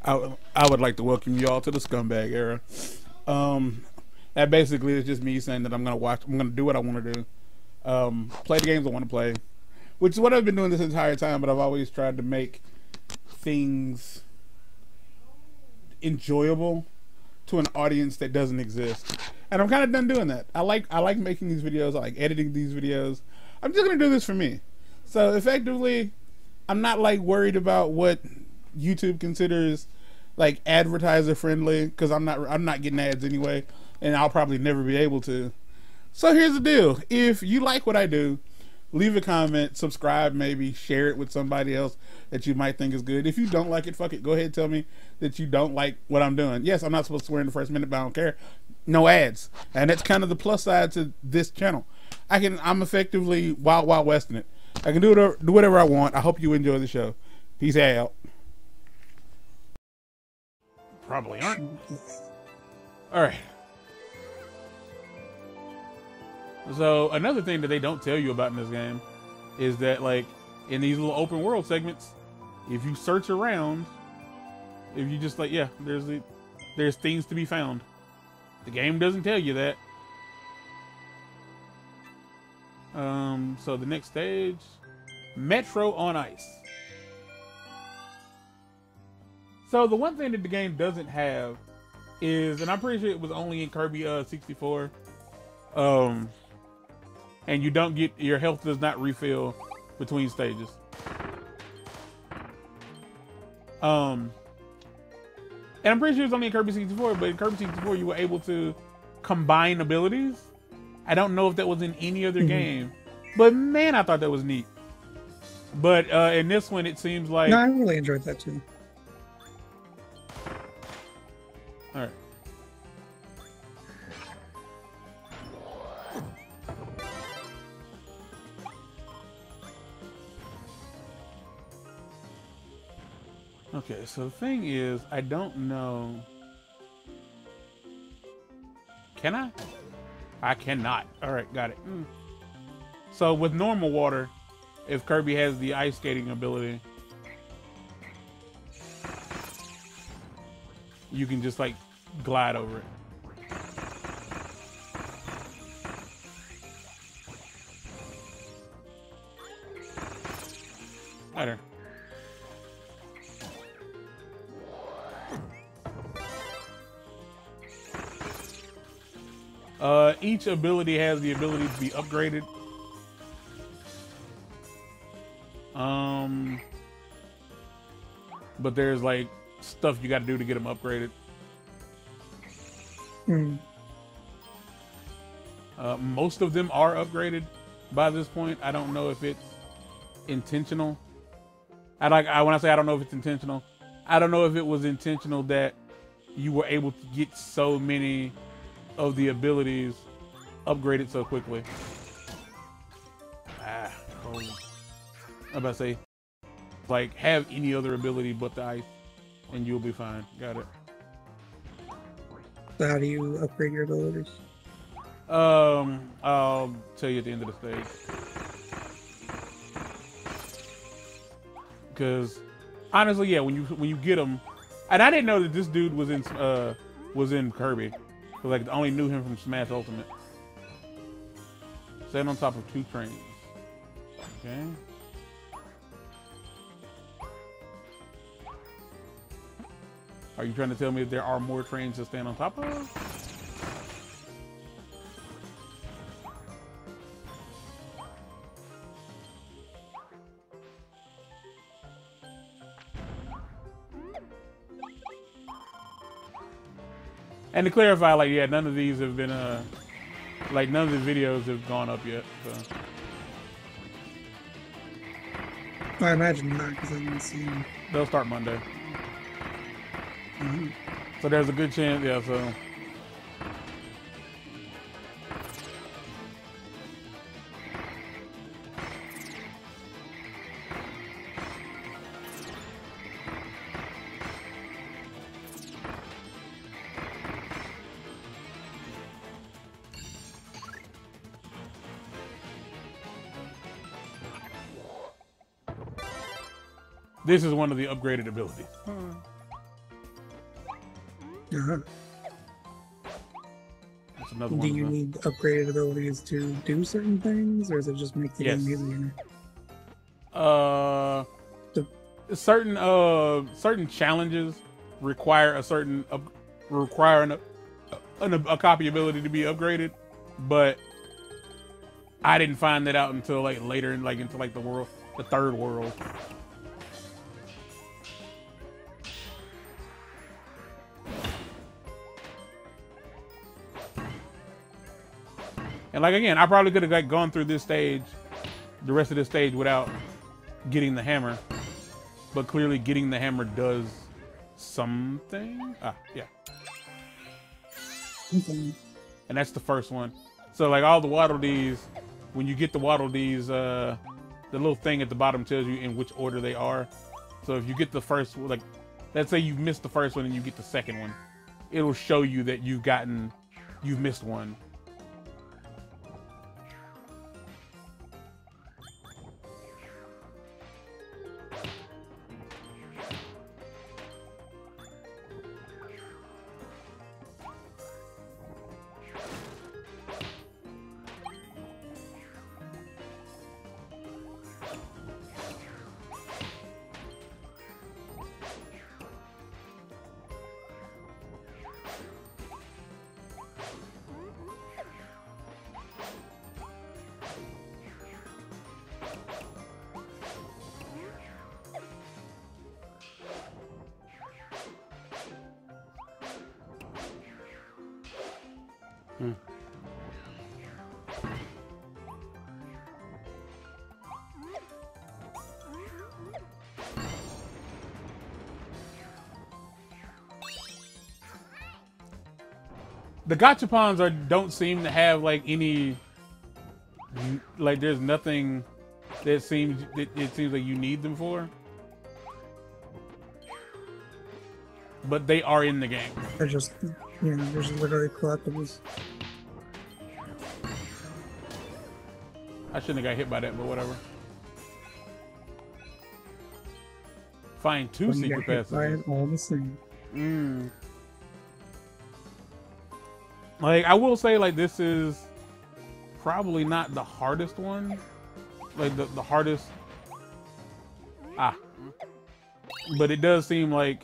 I would like to welcome you all to the scumbag era. That basically is just me saying that I'm gonna do what I want to do. Play the games I want to play, which is what I've been doing this entire time. But I've always tried to make things enjoyable to an audience that doesn't exist, and I'm kind of done doing that. I like making these videos. I like editing these videos. I'm just gonna do this for me. So effectively, I'm not like worried about what YouTube considers like advertiser friendly, because I'm not getting ads anyway, and I'll probably never be able to. So here's the deal: if you like what I do, leave a comment, subscribe, maybe share it with somebody else that you might think is good. If you don't like it, fuck it. Go ahead and tell me that you don't like what I'm doing. Yes, I'm not supposed to swear in the first minute, but I don't care. No ads, and that's kind of the plus side to this channel. I'm effectively Wild Westing it. I can do whatever I want. I hope you enjoy the show. Peace out. Probably aren't. All right. So another thing that they don't tell you about in this game is that, like, in these little open world segments, if you search around, if you just like, yeah, there's things to be found. The game doesn't tell you that. So the next stage, Metro on Ice. So the one thing that the game doesn't have is, and I'm pretty sure it was only in Kirby 64, and you don't get, your health does not refill between stages. And I'm pretty sure it's only in Kirby 64, but in Kirby 64 you were able to combine abilities. I don't know if that was in any other game, but man, I thought that was neat. But in this one, it seems like... No, I really enjoyed that too. All right. Okay, so the thing is, I don't know... Can I? I cannot. All right, got it. So with normal water, if Kirby has the ice skating ability, you can just like glide over it. Right there. Each ability has the ability to be upgraded. But there's like stuff you got to do to get them upgraded. Most of them are upgraded by this point. I don't know if it's intentional. When I say I don't know if it's intentional, I don't know if it was intentional that you were able to get so many of the abilities upgraded so quickly. I'm about to say, like, have any other ability but the ice, and you'll be fine. Got it. So how do you upgrade your abilities? I'll tell you at the end of the stage. Because honestly, yeah, when you get them, and I didn't know that this dude was in Kirby. So like, I only knew him from Smash Ultimate. Stand on top of 2 trains. Okay. Are you trying to tell me if there are more trains to stand on top of? And to clarify, like, yeah, none of these have been, like, none of the videos have gone up yet, so. I imagine not, because I haven't seen. They'll start Monday. So there's a good chance, yeah, so. This is one of the upgraded abilities. Uh-huh. That's another Do one. you need upgraded abilities to do certain things, or does it just make the game easier? Certain challenges require a certain a copy ability to be upgraded, but I didn't find that out until like later, into like the third world. And like again, I probably could have like gone through this stage, the rest of this stage without getting the hammer, but clearly getting the hammer does something. Ah, yeah. Okay. And that's the first one. So like all the Waddle Dees, when you get the Waddle Dees, the little thing at the bottom tells you in which order they are. So if you get the first, like, let's say you've missed the first one and you get the second one, it'll show you that you've missed one. The gachapons don't seem to have like any, like there's nothing that it seems like you need them for. But they are in the game. They're just, there's literally collectibles. I shouldn't have got hit by that, but whatever. Find two secret passages. All the same. Like, I will say, like, this is probably not the hardest one. Like, the hardest. But it does seem like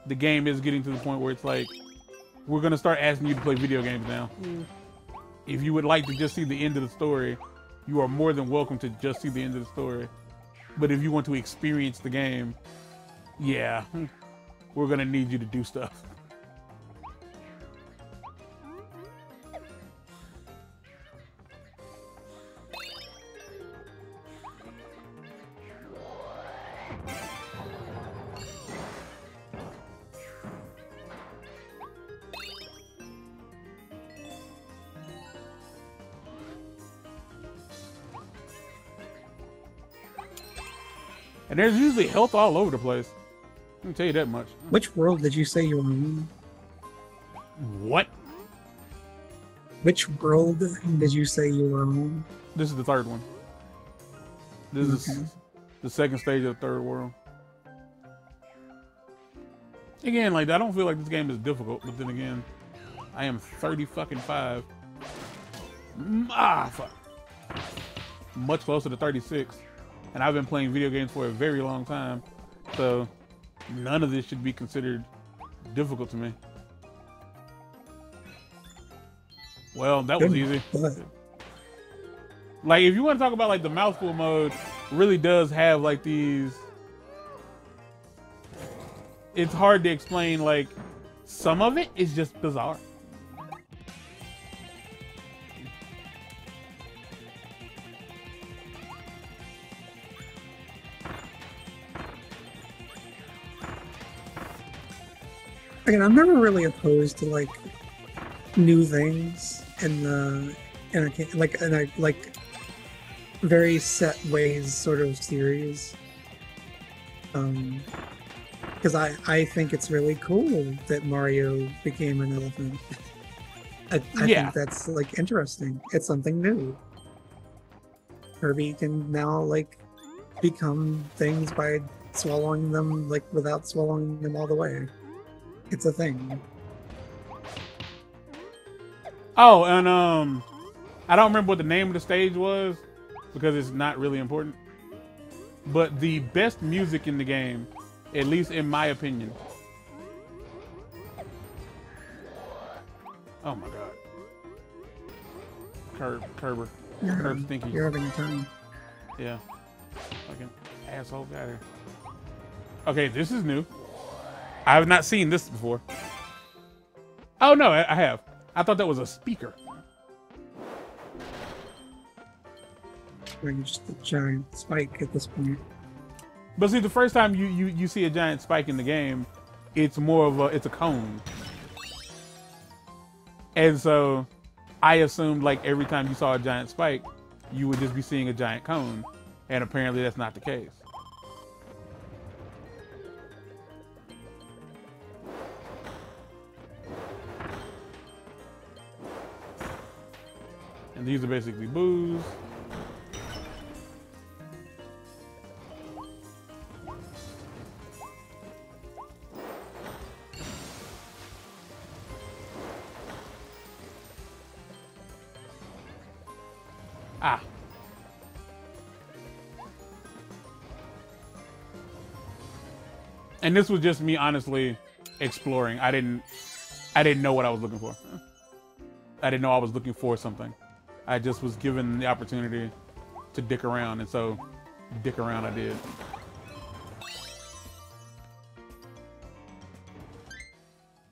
the game is getting to the point where it's like, we're going to start asking you to play video games now. If you would like to just see the end of the story, you are more than welcome to just see the end of the story. But if you want to experience the game, yeah, we're going to need you to do stuff. And there's usually health all over the place. I can tell you that much. Which world did you say you were in? What? Which world did you say you were on? This is the third one. This is the second stage of the third world. Again, like, I don't feel like this game is difficult, but then again, I am 35. Fuck. Much closer to 36. And I've been playing video games for a very long time, so none of this should be considered difficult to me. Well, that was easy. Like, if you want to talk about, like, the Mouthful mode really does have, like, these... It's hard to explain, like, some of it is just bizarre. Again, I'm never really opposed to like new things in a very set ways sort of series. Because I think it's really cool that Mario became an elephant. I think that's like interesting. It's something new. Kirby can now like become things by swallowing them like without swallowing them all the way. It's a thing. Oh, and I don't remember what the name of the stage was because it's not really important. But the best music in the game, at least in my opinion. Oh my god. Kirby. Curb Stinky. You're having a time. Yeah. Fucking asshole guy here. Okay, this is new. I have not seen this before. Oh no, I have. I thought that was a speaker. Like just a giant spike at this point. But see, the first time you see a giant spike in the game, it's more of it's a cone. And so I assumed like every time you saw a giant spike, you would just be seeing a giant cone. And apparently that's not the case. And these are basically boos. Ah. And this was just me honestly exploring. I didn't know what I was looking for. I didn't know I was looking for something. I just was given the opportunity to dick around, and so dick around I did.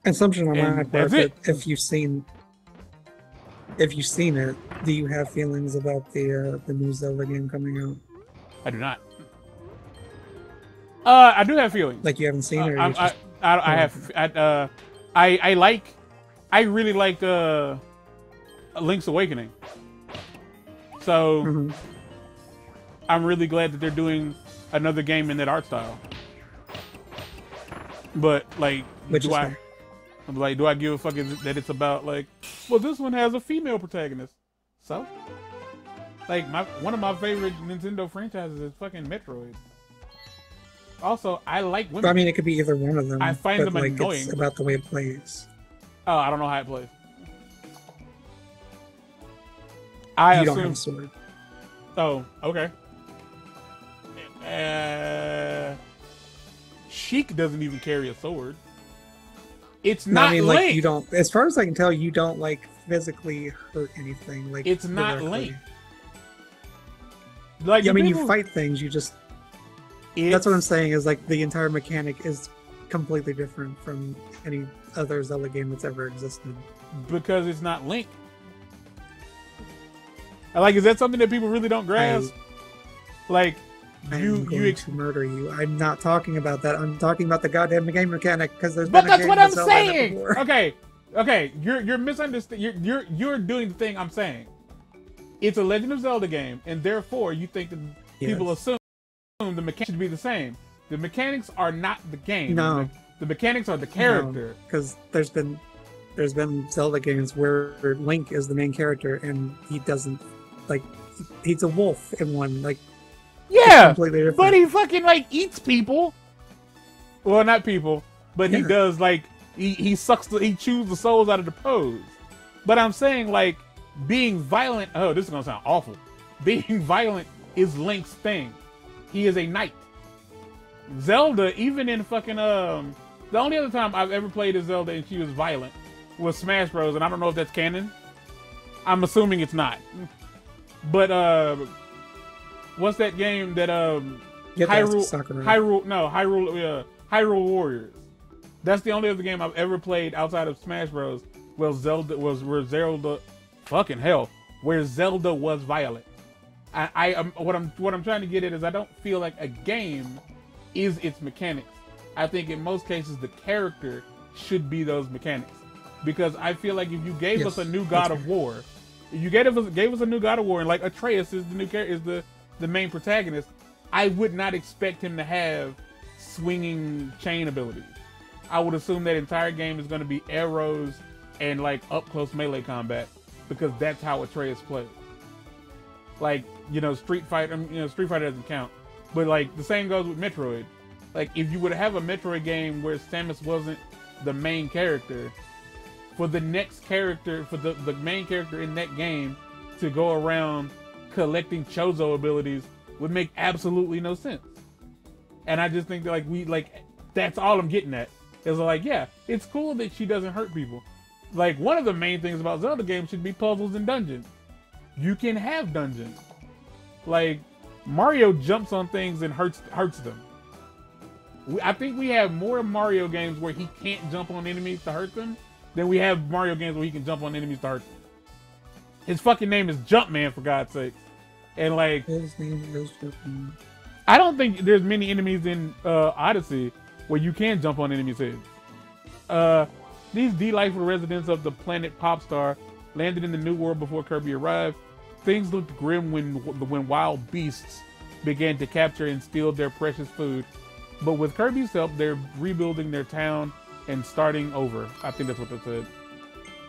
Assumption on my part that it. if you've seen it, do you have feelings about the new Zelda game coming out? I do not. I do have feelings. Like you haven't seen it. Or I really like Link's Awakening. So I'm really glad that they're doing another game in that art style. But like, do I give a fuck that it's about like, well, this one has a female protagonist. So, like, one of my favorite Nintendo franchises is fucking Metroid. Also, I like women. But, I mean, it could be either one of them. I find them like, annoying. It's about the way it plays. Oh, I don't know how it plays. You don't have a sword. Oh, okay. Sheik doesn't even carry a sword. It's not Link. Like, you don't. As far as I can tell, you don't like physically hurt anything. Like it's not directly. Link. Like yeah, I mean, you fight things. You just. That's what I'm saying. Is like the entire mechanic is completely different from any other Zelda game that's ever existed. Because it's not Link. Like, is that something that people really don't grasp? I'm going to murder you. I'm not talking about that. I'm talking about the goddamn game mechanic because there's. But that's what I'm saying. Okay. You're misunderstanding. You're doing the thing I'm saying. It's a Legend of Zelda game, and therefore you think that people assume the mechanics should be the same. The mechanics are not the game. No, the mechanics are the character. Because there's been Zelda games where Link is the main character and he doesn't he's a wolf in one Yeah, but he fucking eats people. Well, not people, but he does he chews the souls out of the pose. But I'm saying being violent. Oh, this is gonna sound awful. Being violent is Link's thing. He is a knight. Zelda, even in fucking the only other time I've ever played as Zelda and she was violent was Smash Bros. And I don't know if that's canon. I'm assuming it's not. But what's that game that Hyrule Warriors. That's the only other game I've ever played outside of Smash Bros. Where Zelda was violent. What I'm trying to get at is I don't feel like a game is its mechanics. I think in most cases the character should be those mechanics. Because I feel like if you gave us a new God of War, if you gave us a new God of War and Atreus is the main protagonist, I would not expect him to have swinging chain abilities. I would assume that entire game is going to be arrows and up close melee combat because that's how Atreus plays. Street Fighter doesn't count, but the same goes with Metroid. If you would have a Metroid game where Samus wasn't the main character, for the next character, for the main character in that game to go around collecting Chozo abilities would make absolutely no sense. And I just think that that's all I'm getting at. Is like, yeah, it's cool that she doesn't hurt people. Like, one of the main things about Zelda games should be puzzles and dungeons. You can have dungeons. Like, Mario jumps on things and hurts them. I think we have more Mario games where he can't jump on enemies to hurt them than we have Mario games where he can jump on enemies to hurt them. His fucking name is Jumpman, for God's sake. And like, his name is Jumpman. I don't think there's many enemies in Odyssey where you can jump on enemies' heads. These delightful residents of the planet Popstar landed in the New World before Kirby arrived. Things looked grim when wild beasts began to capture and steal their precious food. But with Kirby's help, they're rebuilding their town and starting over. I think that's what they said.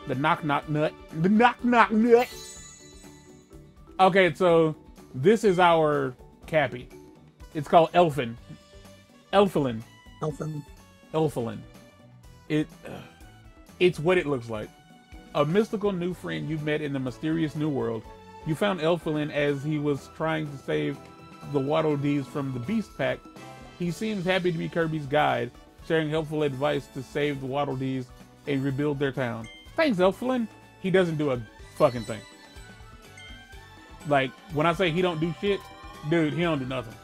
The knock knock nut. The knock knock nut. Okay, so this is our Cappy. It's called Elfin. Elfilin. Elfilin. It's what it looks like. A mystical new friend you met in the mysterious new world. You found Elfilin as he was trying to save the Waddle Dees from the Beast Pack. He seems happy to be Kirby's guide, sharing helpful advice to save the Waddle Dees and rebuild their town. Thanks, Elfilin. He doesn't do a fucking thing. Like, when I say he don't do shit, dude, he don't do nothing.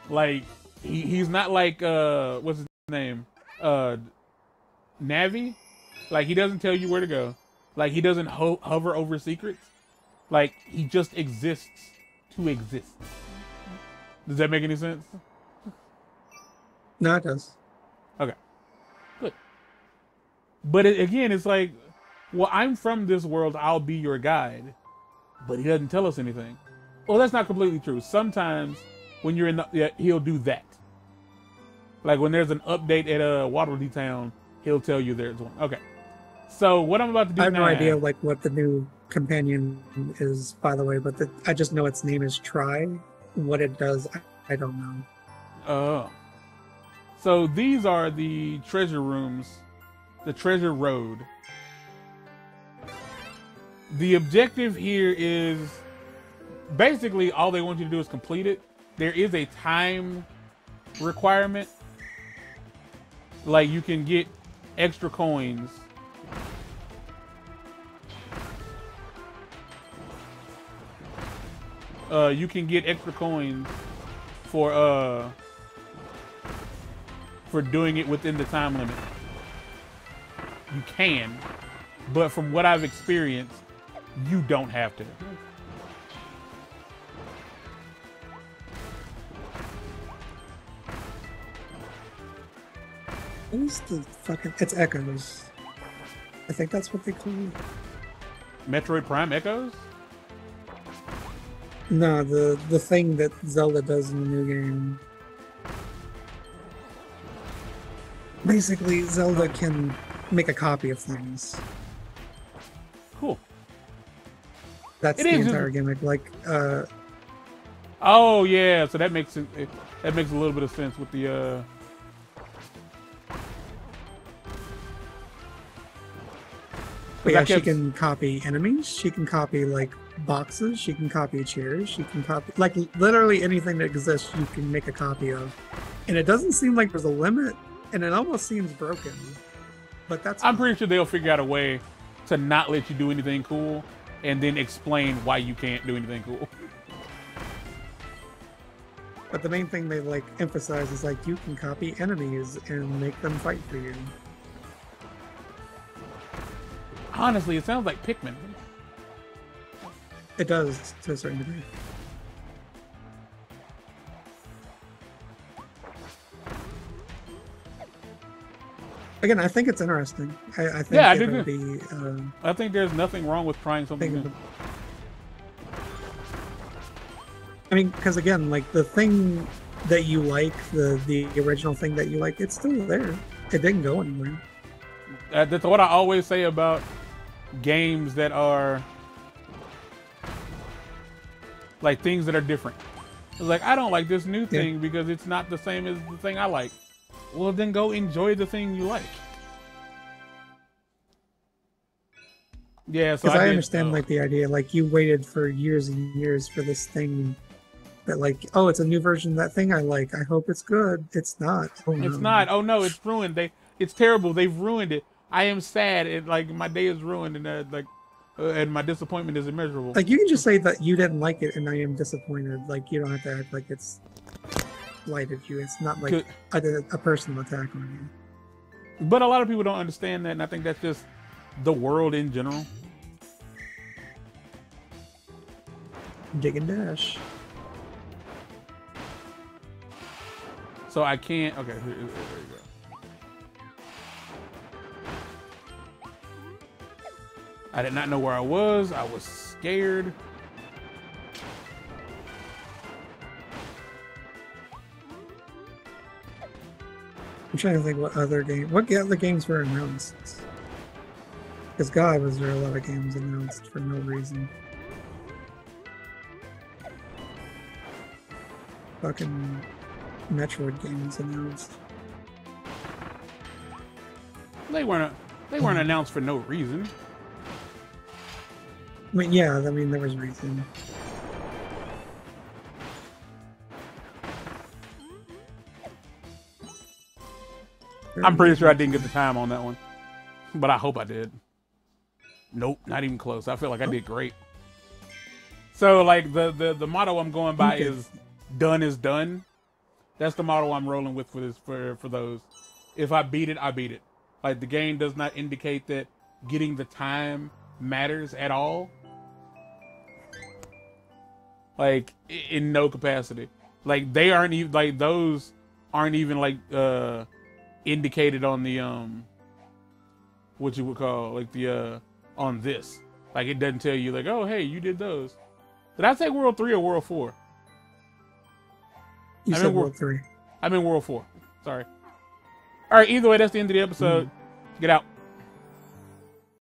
Like, he's not like, what's his name? Navi? Like, he doesn't tell you where to go. Like, he doesn't hover over secrets. Like, he just exists to exist. Does that make any sense? No, it does. Okay. Good. But again, it's like, well, I'm from this world, I'll be your guide. But he doesn't tell us anything. Well, that's not completely true. Sometimes, when you're in the, he'll do that. Like, when there's an update at Waddle Dee Town, he'll tell you there's one. Okay. So, what I'm about to do now... I have no idea, like, what the new companion is, by the way, but I just know its name is Try. What it does, I don't know. Oh. So, these are the treasure rooms. The treasure road. The objective here is... basically, all they want you to do is complete it. There is a time requirement. Like, you can get extra coins. You can get extra coins for doing it within the time limit. You can, but from what I've experienced, you don't have to. Who's the fucking... It's Echoes. I think that's what they call it. Metroid Prime Echoes? No, the thing that Zelda does in the new game. Basically, Zelda can make a copy of things. Cool. That's the entire gimmick. Like, oh yeah, so that makes it. That makes a little bit of sense with the. But yeah, she can copy enemies. She can copy like boxes. She can copy chairs. She can copy like literally anything that exists. You can make a copy of, and it doesn't seem like there's a limit, and it almost seems broken. But that's. I'm pretty sure they'll figure out a way to not let you do anything cool, and then explain why you can't do anything cool. But the main thing they like emphasize is like you can copy enemies and make them fight for you. Honestly, it sounds like Pikmin. It does, to a certain degree. Again, I think it's interesting. I think yeah, it'll be... I think there's nothing wrong with trying something new. I mean, because again, like, the thing that you like, the original thing that you like, it's still there. It didn't go anywhere. That's what I always say about games that are like things that are different. It's like, I don't like this new thing because it's not the same as the thing I like. Well, then go enjoy the thing you like. Yeah, so because I understand like the idea, like you waited for years and years for this thing that like, oh, it's a new version of that thing I like. I hope it's good. It's not. Oh, no. It's not. Oh no, it's ruined. It's terrible. They've ruined it. I am sad. Like my day is ruined, and and my disappointment is immeasurable. Like you can just say that you didn't like it, and I am disappointed. Like you don't have to act like it's lighted you. It's not like a personal attack on you. But a lot of people don't understand that, and I think that's just the world in general. Dig and dash. So I can't. Okay, there you go. I did not know where I was. I was scared. I'm trying to think what other games were announced. Because God, was there a lot of games announced for no reason. Fucking Metroid games announced. They weren't announced for no reason. I mean, yeah, I mean there was reason. I'm pretty sure I didn't get the time on that one, but I hope I did. Nope, not even close. I feel like I did great. So like the motto I'm going by is "done is done." That's the motto I'm rolling with for those. If I beat it, I beat it. Like the game does not indicate that getting the time matters at all. Like in no capacity. Like they aren't even like those aren't even like indicated on the what you would call like the on this. Like it doesn't tell you like, oh hey, you did those. Did I say World 3 or World 4? You said World 3. I'm in World 4. Sorry. All right, either way, that's the end of the episode. Get out.